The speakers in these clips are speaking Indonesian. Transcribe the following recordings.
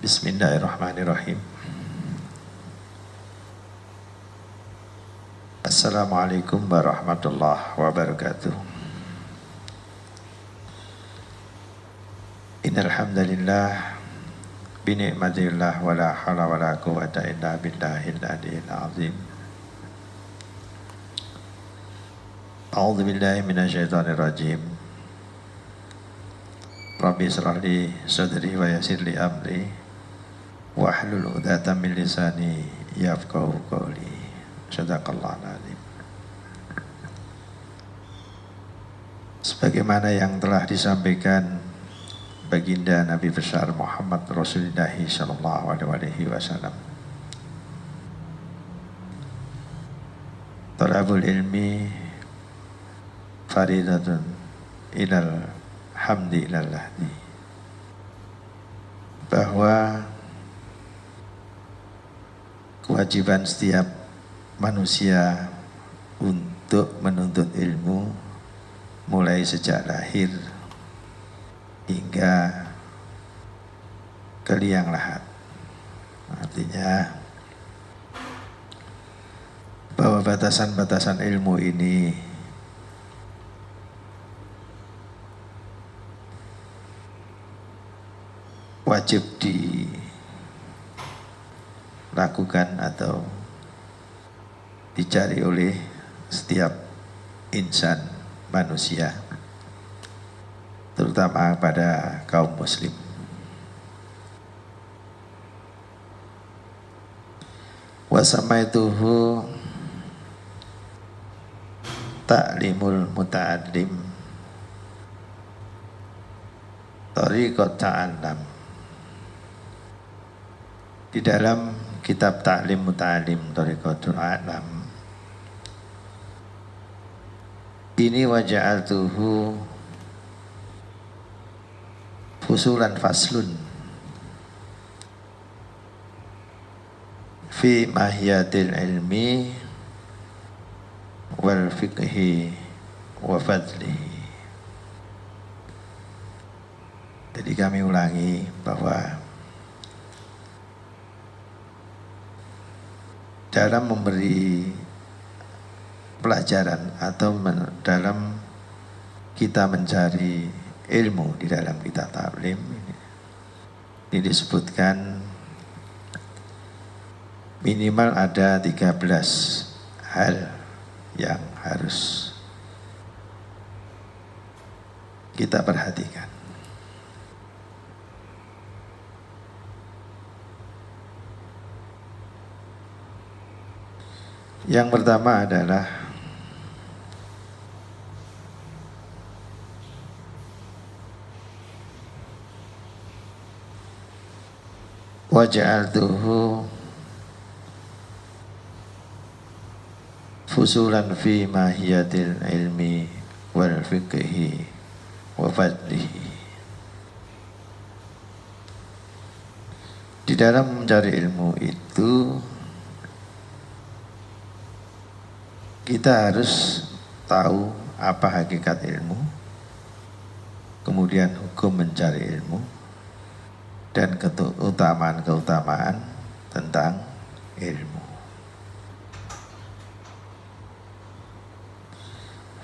Bismillahirrahmanirrahim. Assalamualaikum warahmatullahi wabarakatuh. Innal hamdalillah bi ni'matillah wala haula wala quwwata illa billahil aliyyil azim. A'udzu billahi minasyaitonir rajim. Rabbi shrah li sadri wa yassir li amri wahlul 'uqdatam min lisani yafqahu qawli. Shadaqallahul azim. Sebagaimana yang telah disampaikan baginda Nabi besar Muhammad Rasulullah sallallahu alaihi wasallam, talabul ilmi faridatun ilal hamdi ilallahdi, bahwa kewajiban setiap manusia untuk menuntut ilmu mulai sejak lahir hingga ke liang lahat. Artinya bahwa batasan-batasan ilmu ini wajib dilakukan atau dicari oleh setiap insan manusia, terutama pada kaum muslim. Wa samaituhu ta'limul muta'allim tariqat ta'allam. Di dalam kitab Ta'lim Muta'allim Tariqatul A'lam ini waja'altuhu fusulan faslun fi mahiyatil ilmi wal fiqhi wa fadlihi. Jadi kami ulangi bahwa dalam memberi pelajaran atau dalam kita mencari ilmu di dalam kitab taklim ini disebutkan minimal ada 13 hal yang harus kita perhatikan. Yang pertama adalah waja'altuhu fusulan fi mahiyatil ilmi wal fiqhi wa fadlihi. Di dalam mencari ilmu itu kita harus tahu apa hakikat ilmu, kemudian hukum mencari ilmu, dan keutamaan-keutamaan tentang ilmu.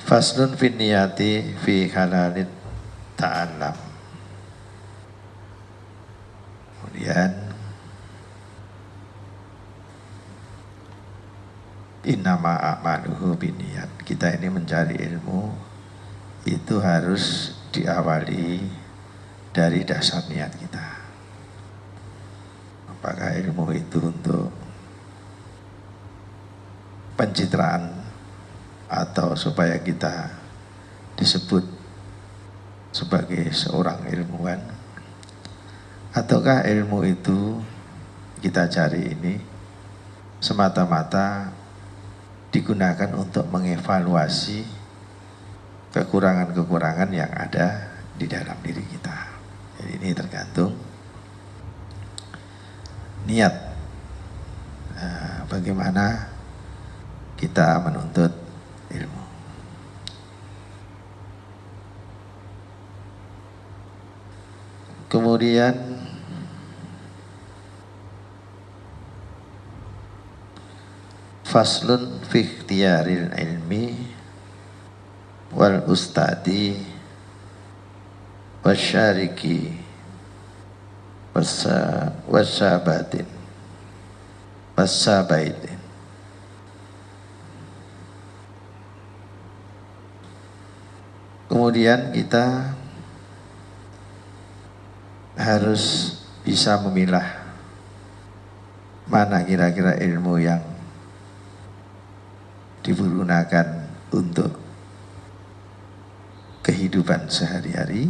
Faslun fin niyati fi halalit ta'allam. Kemudian innama a'maluhu binniyat. Kita ini mencari ilmu itu harus diawali dari dasar niat kita. Apakah ilmu itu untuk pencitraan atau supaya kita disebut sebagai seorang ilmuwan, ataukah ilmu itu kita cari ini semata-mata digunakan untuk mengevaluasi kekurangan-kekurangan yang ada di dalam diri kita. Jadi ini tergantung niat, bagaimana kita menuntut ilmu. Kemudian Faslun fi ikhtiyaril ilmi wal ustadi wasyariki wasabatin wasabaitin. Kemudian kita harus bisa memilah mana kira-kira ilmu yang digunakan untuk kehidupan sehari-hari,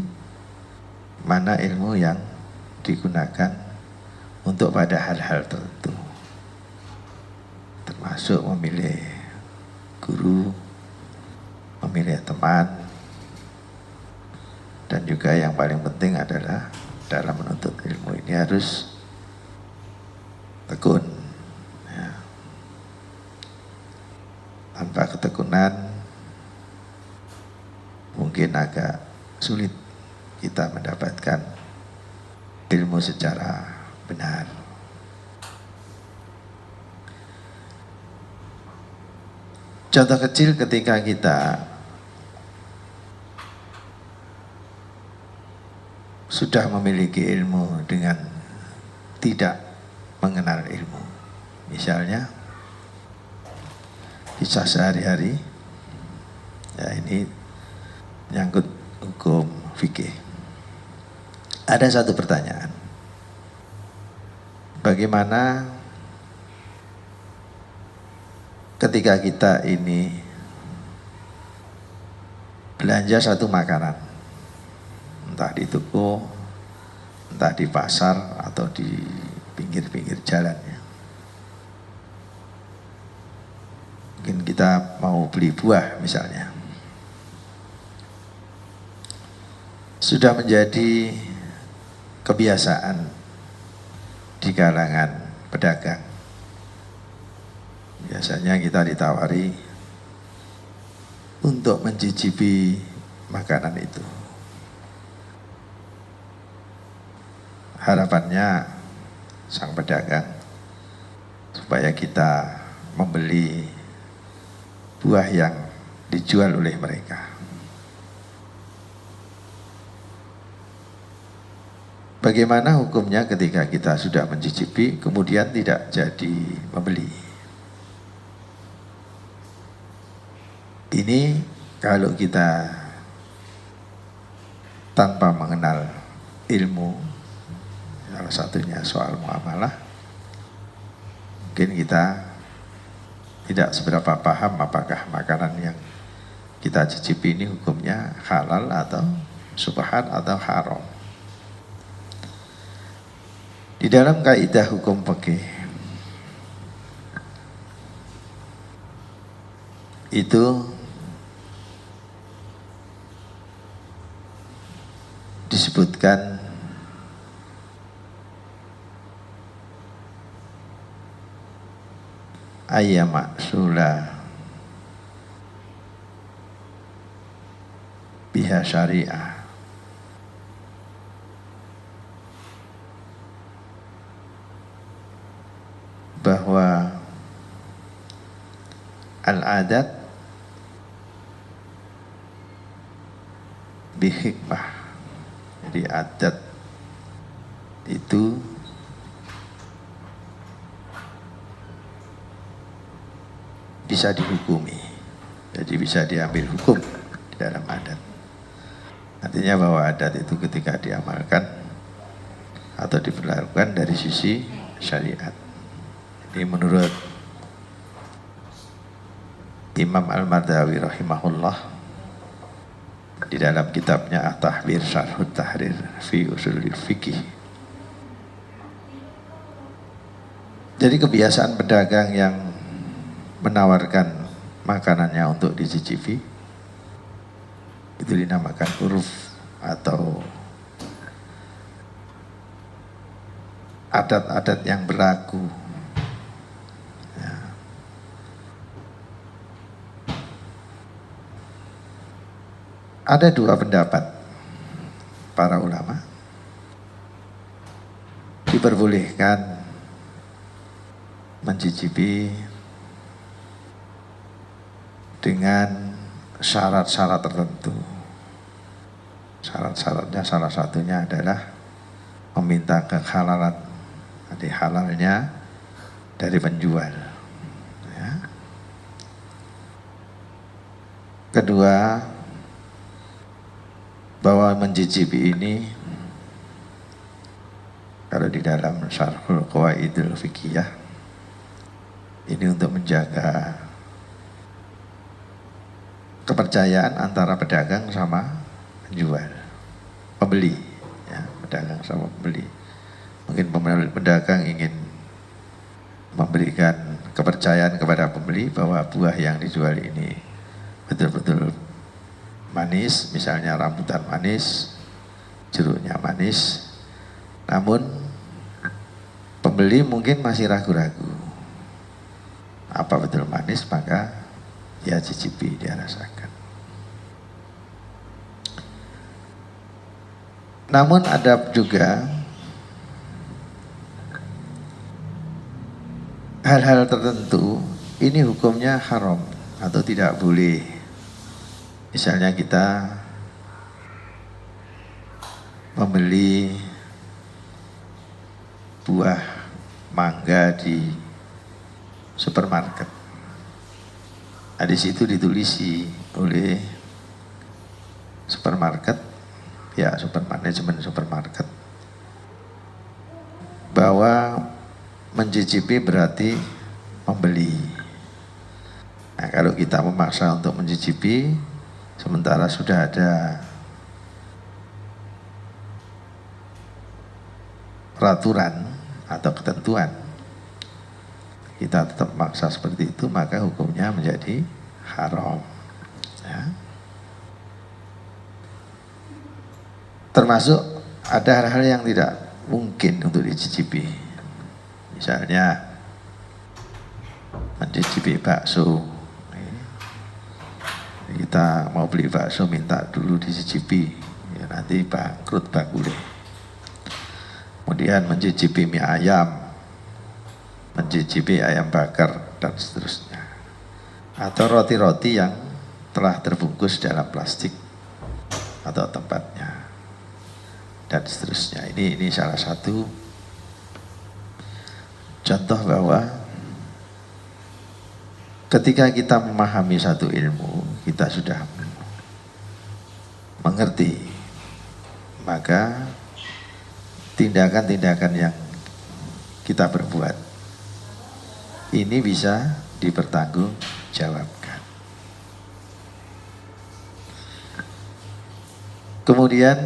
mana ilmu yang digunakan untuk pada hal-hal tertentu, termasuk memilih guru, memilih teman, dan juga yang paling penting adalah dalam menuntut ilmu ini harus tekun. Ya. Tanpa ketekunan mungkin agak sulit kita mendapatkan ilmu secara benar. Contoh kecil ketika kita sudah memiliki ilmu dengan tidak mengenal ilmu. Misalnya kisah sehari-hari, ya ini menyangkut hukum fikih. Ada satu pertanyaan, bagaimana ketika kita ini belanja satu makanan, entah di toko, entah di pasar, atau di pinggir-pinggir jalan ya. Mungkin kita mau beli buah misalnya. Sudah menjadi kebiasaan di kalangan pedagang. Biasanya kita ditawari untuk mencicipi makanan itu. Harapannya sang pedagang supaya kita membeli buah yang dijual oleh mereka. Bagaimana hukumnya ketika kita sudah mencicipi kemudian tidak jadi membeli? Ini kalau kita tanpa mengenal ilmu, salah satunya soal muamalah, mungkin kita tidak seberapa paham apakah makanan yang kita cicipi ini hukumnya halal atau subhan atau haram. Di dalam kaidah hukum fikih itu disebutkan ayya maksula biha syariah, bahwa al-adat bihikmah. Jadi adat itu bisa dihukumi, jadi bisa diambil hukum di dalam adat. Artinya bahwa adat itu ketika diamalkan atau diberlakukan dari sisi syariat. Ini menurut Imam Al-Mardawi rahimahullah di dalam kitabnya At-Tahbir Syarhut Tahrir fi Usulil Fiqih. Jadi kebiasaan pedagang yang menawarkan makanannya untuk dicicipi itu dinamakan uruf atau adat-adat yang berlaku. Ya. Ada dua pendapat para ulama, diperbolehkan mencicipi dengan syarat-syarat tertentu. Syarat-syaratnya salah satunya adalah meminta kehalalan, jadi halalnya dari penjual. Ya. Kedua, bahwa mencicipi ini, kalau di dalam Syarhul Qawaidul Fiqhiyah, ini untuk menjaga kepercayaan antara pedagang sama penjual, pembeli, ya, pedagang sama pembeli. Mungkin pedagang ingin memberikan kepercayaan kepada pembeli bahwa buah yang dijual ini betul-betul manis, misalnya rambutan manis, jeruknya manis, namun pembeli mungkin masih ragu-ragu apa betul manis, maka dia cicipi, dia rasakan. Namun ada juga hal-hal tertentu ini hukumnya haram atau tidak boleh. Misalnya kita membeli buah mangga di supermarket. Nah, di situ ditulisi oleh supermarket, ya manajemen supermarket, bahwa mencicipi berarti membeli. Nah, kalau kita memaksa untuk mencicipi, sementara sudah ada peraturan atau ketentuan, kita tetap maksa seperti itu, maka hukumnya menjadi haram. Ya. Termasuk ada hal-hal yang tidak mungkin untuk dicicipi. Misalnya mencicipi bakso. Kita mau beli bakso minta dulu dicicipi, ya nanti bangkrut bakule. Kemudian mencicipi mie ayam, mencicipi ayam bakar, dan seterusnya. Atau roti-roti yang telah terbungkus dalam plastik atau tempatnya, dan seterusnya. Ini salah satu contoh bahwa ketika kita memahami satu ilmu, kita sudah mengerti, maka tindakan-tindakan yang kita perbuat ini bisa dipertanggungjawabkan. Kemudian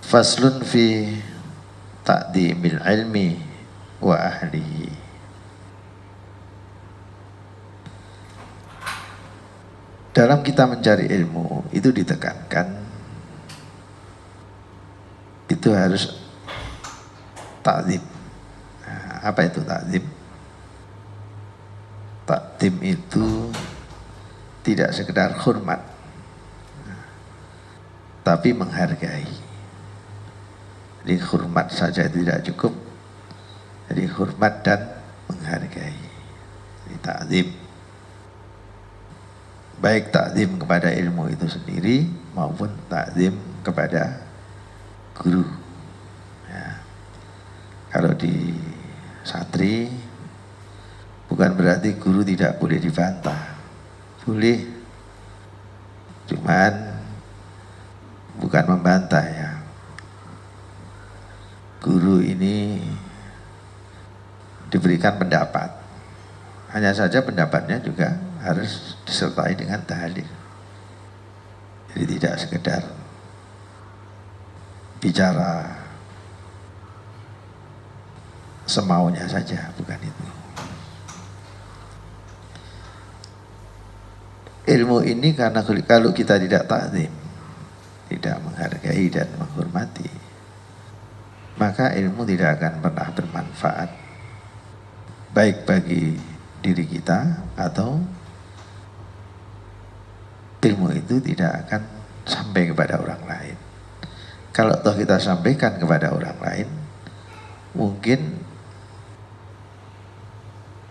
faslun fi ta'dimil ilmi wa ahlihi. Dalam kita mencari ilmu itu ditekankan, itu harus ta'zim. Nah, apa itu ta'zim? Ta'zim itu tidak sekedar hormat, tapi menghargai. Jadi hormat saja tidak cukup, jadi hormat dan menghargai. Jadi ta'zim, baik ta'zim kepada ilmu itu sendiri maupun ta'zim kepada guru. Ya. Kalau di santri bukan berarti guru tidak boleh dibantah, boleh, cuman bukan membantah ya. Guru ini diberikan pendapat, hanya saja pendapatnya juga harus disertai dengan tahlil. Jadi tidak sekedar bicara semaunya saja, bukan itu. Ilmu ini karena kalau kita tidak ta'zim, tidak menghargai dan menghormati, maka ilmu tidak akan pernah bermanfaat, baik bagi diri kita atau ilmu itu tidak akan sampai kepada orang lain. kalau toh kita sampaikan kepada orang lain, mungkin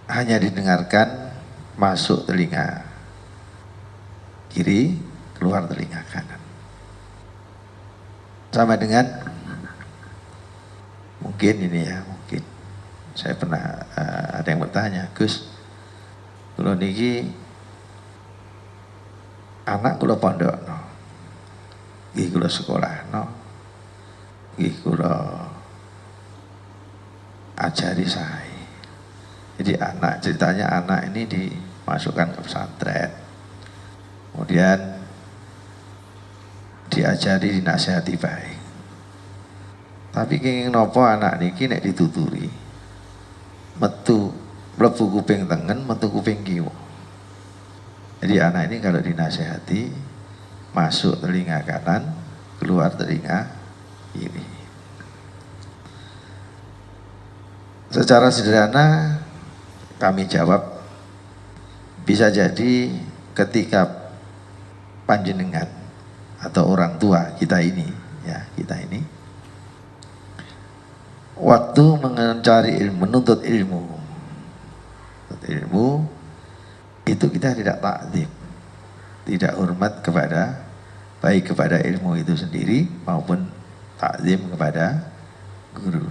hanya didengarkan masuk telinga kiri, keluar telinga kanan. Sama dengan mungkin ini ya, mungkin saya pernah ada yang bertanya, Gus, kalau niki anak kula pondok no, nggih kula sekolah no, nggih kula ajari saya. Jadi anak, ceritanya anak ini dimasukkan ke pesantren, kemudian diajari, dinasihati baik. Tapi kenging nopo anak niki nek dituturi, metu mlebu kuping tengen, metu kuping kiwa. Jadi anak ini kalau dinasihati masuk telinga kanan, keluar telinga kiri. Secara sederhana kami jawab, bisa jadi ketika panjenengan atau orang tua kita ini, ya kita ini, waktu mencari ilmu, menuntut ilmu itu kita tidak takzim, tidak hormat kepada, baik kepada ilmu itu sendiri maupun takzim kepada guru.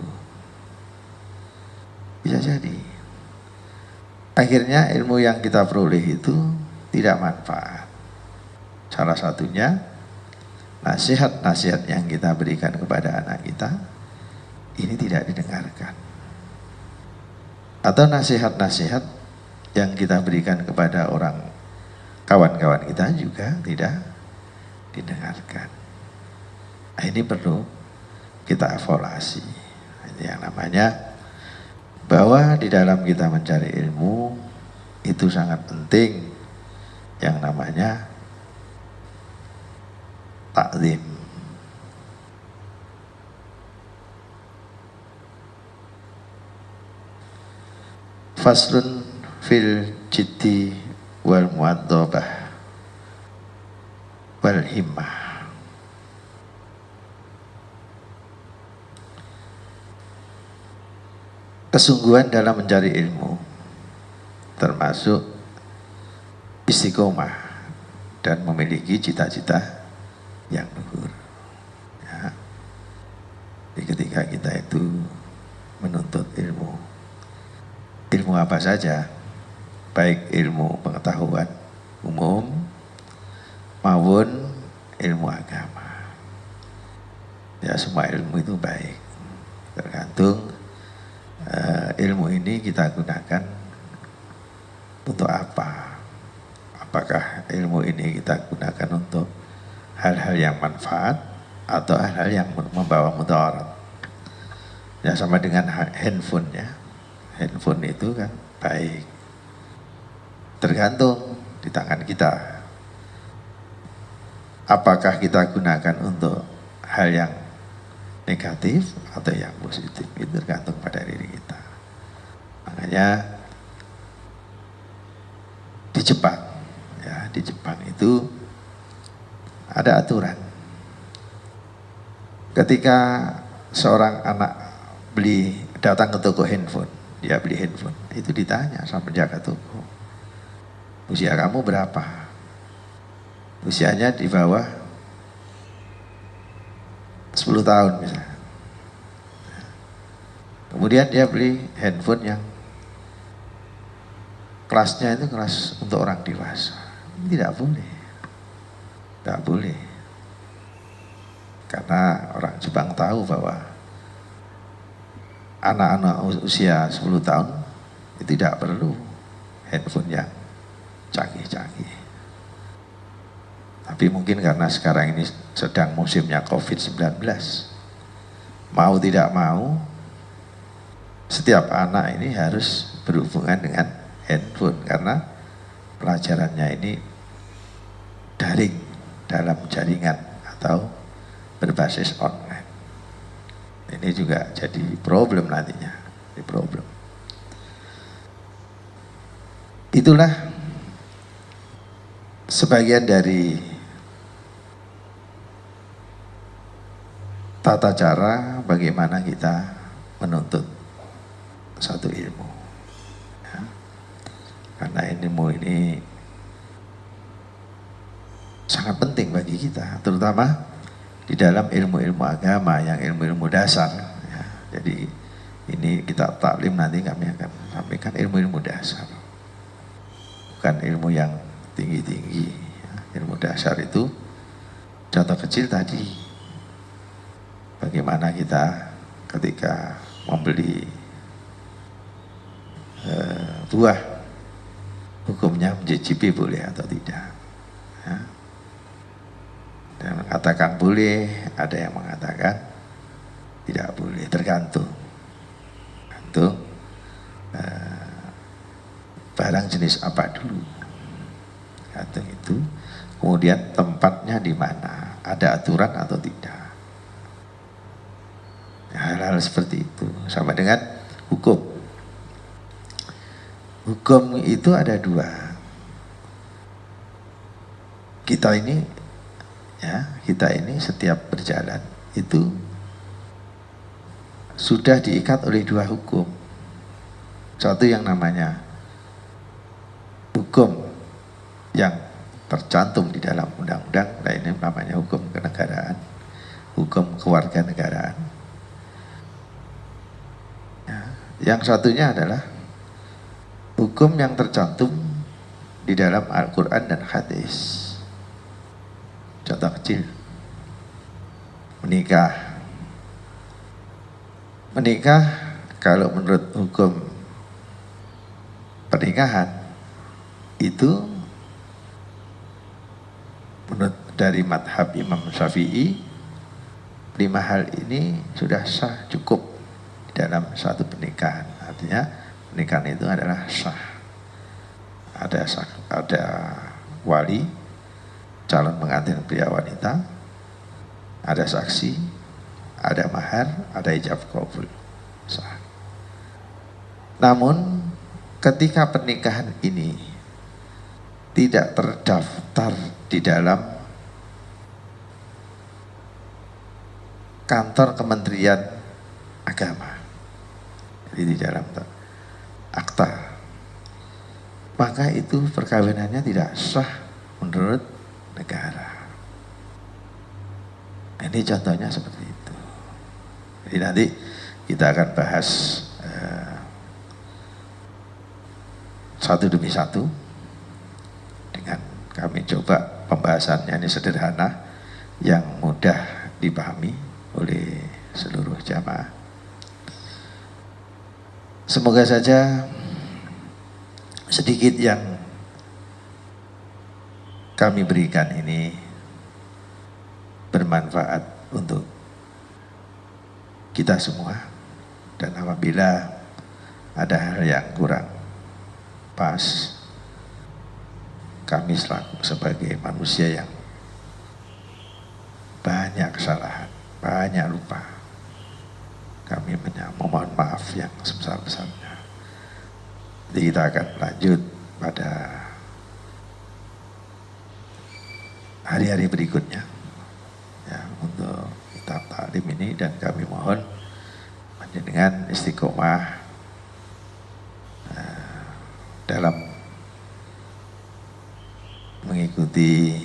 Bisa jadi akhirnya ilmu yang kita peroleh itu tidak manfaat. Salah satunya nasihat-nasihat yang kita berikan kepada anak kita ini tidak didengarkan. Atau nasihat-nasihat yang kita berikan kepada orang kawan-kawan kita juga tidak didengarkan. Nah, ini perlu kita evaluasi. Ini yang namanya bahwa di dalam kita mencari ilmu itu sangat penting yang namanya takzim. Faslun fil jiddi wal muadzabah wal himmah. Kesungguhan dalam mencari ilmu termasuk istiqomah dan memiliki cita-cita yang luhur. Ya. Jadi ketika kita itu menuntut ilmu apa saja, baik ilmu pengetahuan umum maupun ilmu agama. Ya, semua ilmu itu baik, tergantung ilmu ini kita gunakan untuk apa? Apakah ilmu ini kita gunakan untuk hal-hal yang manfaat atau hal-hal yang membawa mudarat? Ya, sama dengan handphone ya. Handphone itu kan baik, tergantung di tangan kita. Apakah kita gunakan untuk hal yang negatif atau yang positif, itu tergantung pada diri kita. Makanya di Jepang, ya di Jepang itu ada aturan. Ketika seorang anak datang ke toko handphone, dia beli handphone, itu ditanya sama penjaga toko, usia kamu berapa? Usianya di bawah 10 tahun misalnya. Kemudian dia beli handphone yang kelasnya itu kelas untuk orang dewasa. Tidak boleh. Tidak boleh. Karena orang Jepang tahu bahwa anak-anak usia 10 tahun itu tidak perlu handphone yang canggih-canggih. Tapi mungkin karena sekarang ini sedang musimnya COVID-19, mau tidak mau setiap anak ini harus berhubungan dengan handphone karena pelajarannya ini daring dalam jaringan atau berbasis online. Ini juga jadi problem nantinya, jadi problem. Itulah sebagian dari tata cara bagaimana kita menuntut satu ilmu. Ya. Karena ilmu ini sangat penting bagi kita, terutama di dalam ilmu-ilmu agama yang ilmu-ilmu dasar. Ya. Jadi ini kita taklim nanti kami akan sampaikan ilmu-ilmu dasar, bukan ilmu yang tinggi-tinggi. Ya. Ilmu dasar itu contoh kecil tadi. Bagaimana kita ketika membeli buah, hukumnya mencicipi boleh atau tidak. Ya. Dan mengatakan boleh, ada yang mengatakan tidak boleh, tergantung barang jenis apa dulu. Tergantung itu. Kemudian tempatnya di mana, ada aturan atau tidak. Hal-hal seperti itu. Sama dengan hukum. Hukum itu ada dua. Kita ini setiap berjalan itu sudah diikat oleh dua hukum. Satu yang namanya hukum yang tercantum di dalam undang-undang, ini namanya hukum kenegaraan, hukum kewarganegaraan. Yang satunya adalah hukum yang tercantum di dalam Al-Quran dan hadis. Contoh kecil, menikah. Menikah kalau menurut hukum pernikahan itu menurut dari madhab Imam Syafi'i, 5 hal ini sudah sah, cukup dalam satu pernikahan. Artinya pernikahan itu adalah sah. Ada wali, calon pengantin pria wanita, ada saksi, ada mahar, ada ijab qabul, sah. Namun ketika pernikahan ini tidak terdaftar di dalam kantor Kementerian Agama, di dalam akta, maka itu perkawinannya tidak sah menurut negara. Ini contohnya seperti itu. Jadi nanti kita akan bahas satu demi satu, dengan kami coba pembahasannya ini sederhana, yang mudah dipahami oleh seluruh jamaah. Semoga saja sedikit yang kami berikan ini bermanfaat untuk kita semua. Dan apabila ada hal yang kurang pas, kami sebagai manusia yang banyak kesalahan, banyak lupa, kami memohon maaf yang sebesar-besarnya. Jadi kita akan lanjut pada hari-hari berikutnya ya, untuk kitab taklim ini, dan kami mohon panjenengan istiqomah dalam mengikuti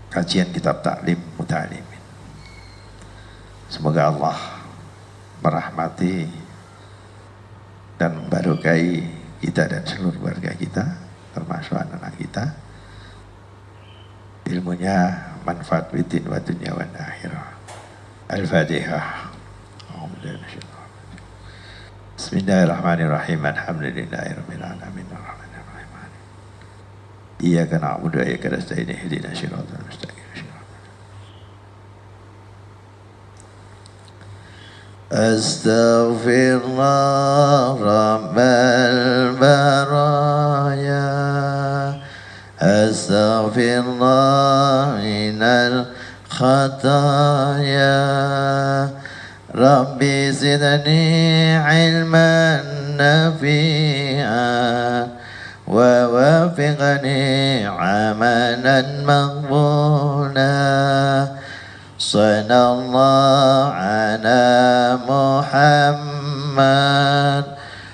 kajian kitab taklim muta'alimin. Semoga Allah merahmati dan membarokai kita dan seluruh keluarga kita, termasuk anak-anak kita. Ilmunya manfaat bidin wa dunya wa akhirah. Al-Fatihah. Bismillahirrahmanirrahim. Alhamdulillahirabbil alamin. Iyyaka na'budu wa iyyaka nasta'in. Ihdinas siratal mustaqim. Astaghfirullah rabbal baraya. Astaghfirullah minal khataya. Rabbi zidni ilman nafi'a ووفقني عملا مقبولا صلى الله على محمد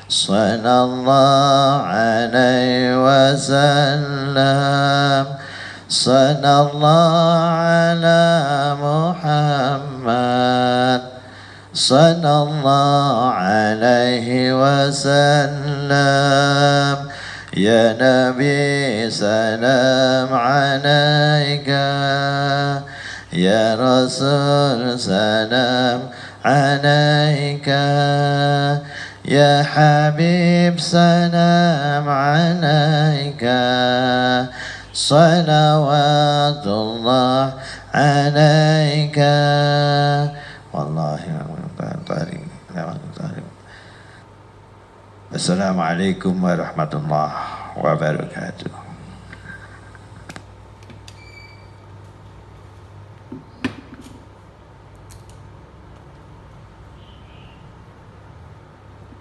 صلى الله عليه وسلم صلى الله على محمد صلى الله عليه وسلم يا نبي سلام عليك يا رسول سلام عليك يا حبيب سلام عليك صلوات الله عليك والله السلام عليكم ورحمة الله wabarakatuh.